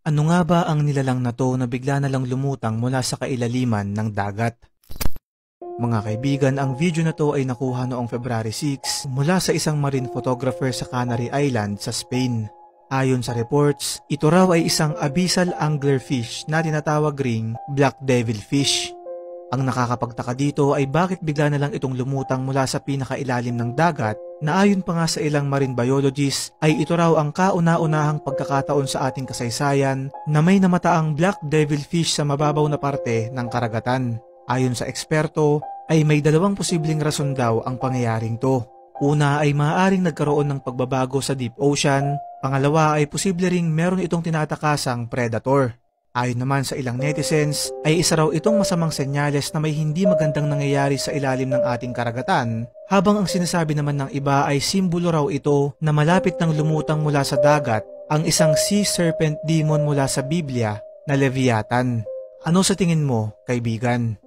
Ano nga ba ang nilalang na to na bigla na lang lumutang mula sa kailaliman ng dagat? Mga kaibigan, ang video na to ay nakuha noong February 6 mula sa isang marine photographer sa Canary Island sa Spain. Ayon sa reports, ito raw ay isang abyssal anglerfish na tinatawag ring black devilfish. Ang nakakapagtaka dito ay bakit bigla na lang itong lumutang mula sa pinakailalim ng dagat na ayon pa nga sa ilang marine biologists ay ito raw ang kauna-unahang pagkakataon sa ating kasaysayan na may namataang black devilfish sa mababaw na parte ng karagatan. Ayon sa eksperto ay may dalawang posibleng rason daw ang pangyayaring to. Una ay maaaring nagkaroon ng pagbabago sa deep ocean, pangalawa ay posible ring meron itong tinatakasang predator. Ayon naman sa ilang netizens ay isa raw itong masamang senyales na may hindi magandang nangyayari sa ilalim ng ating karagatan, habang ang sinasabi naman ng iba ay simbolo raw ito na malapit nang lumutang mula sa dagat ang isang sea serpent demon mula sa Biblia na Leviathan. Ano sa tingin mo, kaibigan?